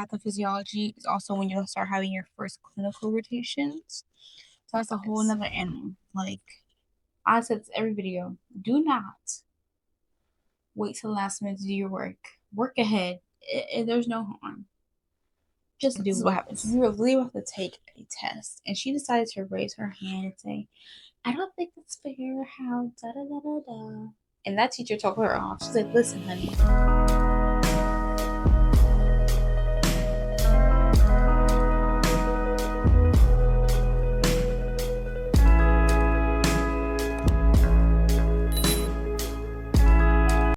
Pathophysiology is also when you'll start having your first clinical rotations. So that's a whole nother animal. Like I said to every video, do not wait till the last minute to do your work. Work ahead. There's no harm. Just do what happens. We were literally about to take a test, and she decided to raise her hand and say, I don't think it's fair how da da da da da. And that teacher told her off. She's like, listen, honey.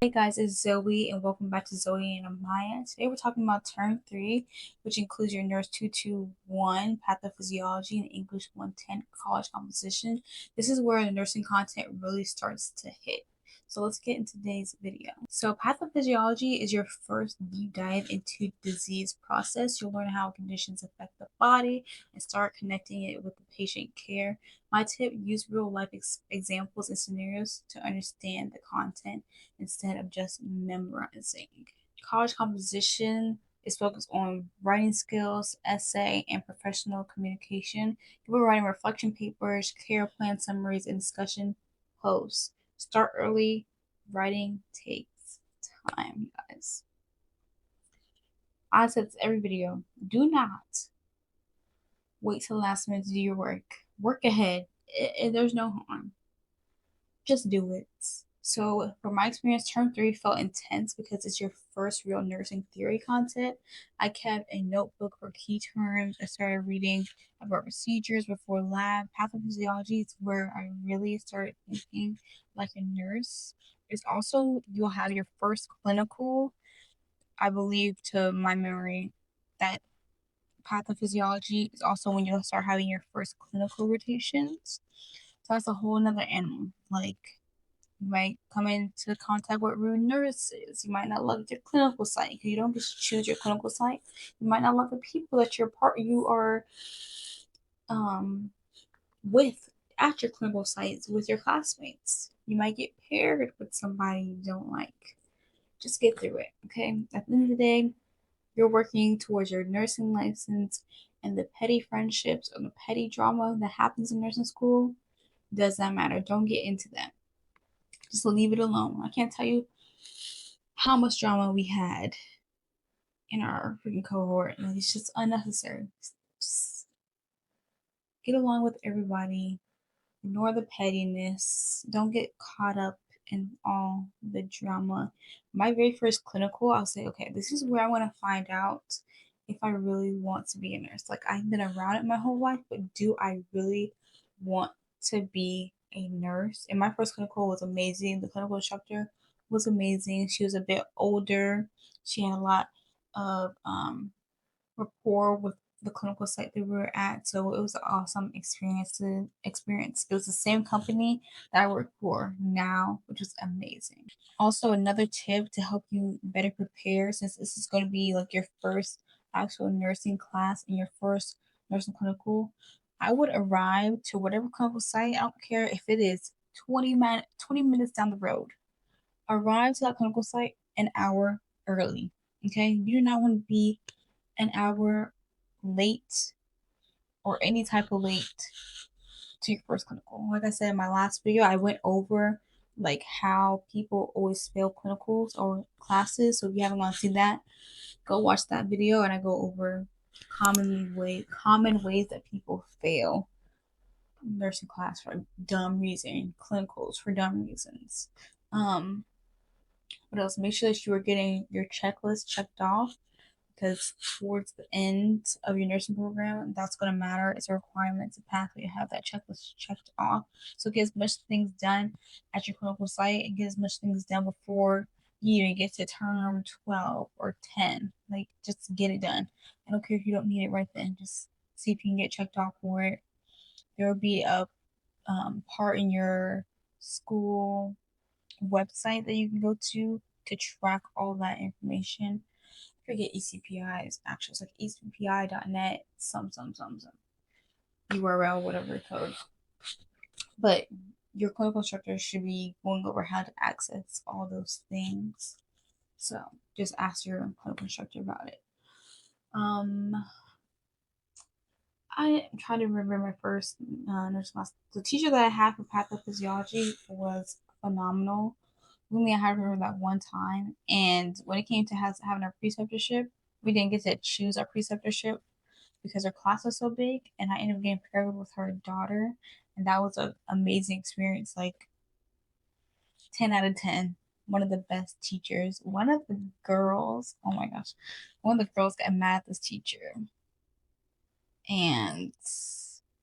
Hey guys, it's Zoe and welcome back to Zoe and Amaya. Today we're talking about Term 3, which includes your Nurse 221, Pathophysiology, and English 110, College Composition. This is where the nursing content really starts to hit. So let's get into today's video. So pathophysiology is your first deep dive into disease process. You'll learn how conditions affect the body and start connecting it with the patient care. My tip, use real life examples and scenarios to understand the content instead of just memorizing. College composition is focused on writing skills, essay, and professional communication. You'll be writing reflection papers, care plan summaries, and discussion posts. Start early. Writing takes time, guys. I said this every video, do not wait till the last minute to do your work. Work ahead. There's no harm. Just do it. So, from my experience, Term 3 felt intense because it's your first real nursing theory content. I kept a notebook for key terms. I started reading about procedures before lab. Pathophysiology is where I really started thinking like a nurse. It's also, you'll have your first clinical, I believe, to my memory, that pathophysiology is also when you'll start having your first clinical rotations. So that's a whole nother animal. Like, you might come into contact with rude nurses. You might not love your clinical site because you don't just choose your clinical site. You might not love the people that you are with at your clinical sites with your classmates. You might get paired with somebody you don't like. Just get through it, okay? At the end of the day, you're working towards your nursing license, and the petty friendships or the petty drama that happens in nursing school does not matter. Don't get into that. Just leave it alone. I can't tell you how much drama we had in our freaking cohort. Like, it's just unnecessary. Just get along with everybody. Ignore the pettiness. Don't get caught up in all the drama. My very first clinical, I'll say, okay, this is where I want to find out if I really want to be a nurse. Like, I've been around it my whole life, but do I really want to be a nurse? And my first clinical was amazing. The clinical instructor was amazing. She was a bit older. She had a lot of rapport with the clinical site that we were at, so it was an awesome experience. It was the same company that I work for now, which was amazing. Also, another tip to help you better prepare, since this is going to be like your first actual nursing class and your first nursing clinical, I would arrive to whatever clinical site. I don't care if it is 20 minutes down the road. Arrive to that clinical site an hour early. Okay, you do not want to be an hour late or any type of late to your first clinical. Like I said in my last video, I went over like how people always fail clinicals or classes. So if you haven't gone to see that, go watch that video, and I go over common ways that people fail nursing class for dumb reason, clinicals for dumb reasons. What else? Make sure that you are getting your checklist checked off, because towards the end of your nursing program, that's going to matter. It's a requirement to pass. You have that checklist checked off. So get as much things done at your clinical site and get as much things done before you even get to term 12 or 10. Like, just get it done. I don't care if you don't need it right then. Just see if you can get checked off for it. There will be a part in your school website that you can go to track all that information. I forget ECPI's actually. It's like ECPI.net, some URL, whatever code. But your clinical instructor should be going over how to access all those things. So just ask your clinical instructor about it. Um, I am trying to remember my first nurse class. The teacher that I had for pathophysiology was phenomenal. Only I had her that one time, and when it came to having our preceptorship, we didn't get to choose our preceptorship because her class was so big, and I ended up getting paired with her daughter, and that was an amazing experience. Like 10 out of 10. One of the best teachers. One of the girls, oh my gosh, one of the girls got mad at this teacher, and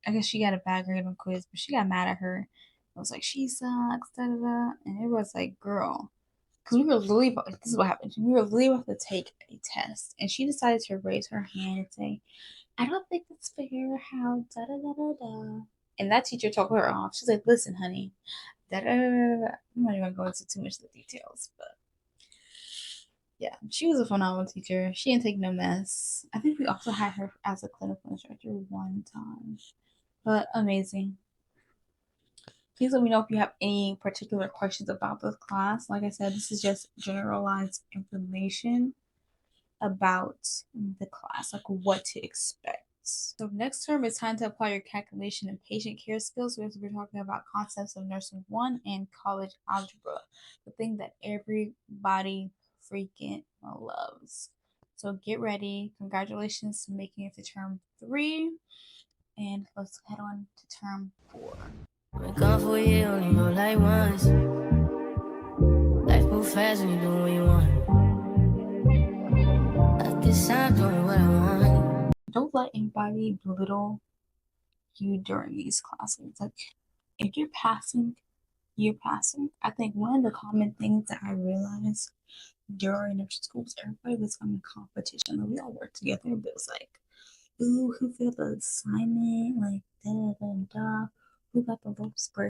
I guess she got a bad grade on quiz, but she got mad at her. It was like she sucks, da da da, and it was like, girl, because we were literally about, this is what happened. We were literally about to take a test, and she decided to raise her hand and say, "I don't think it's fair how da da da da da." And that teacher told her off. She's like, "Listen, honey, da da da da da." I'm not even gonna go into too much of the details, but yeah, she was a phenomenal teacher. She didn't take no mess. I think we also had her as a clinical instructor one time, but amazing. Please let me know if you have any particular questions about this class. Like I said, this is just generalized information about the class, like what to expect. So next term, it's time to apply your calculation and patient care skills. We're talking about concepts of nursing 1 and college algebra, the thing that everybody freaking loves. So get ready. Congratulations to making it to term 3. And let's head on to term 4. Been gone for a year, only go like once. Life move fast when you do what you want. At this time, doing what I want. Don't let anybody belittle you during these classes. Like, if you're passing, you're passing. I think one of the common things that I realized during nursing school was everybody was in competition. Like, we all worked together, but it was like, ooh, who filled the assignment? Like, da da da da. Who got the lowest grade?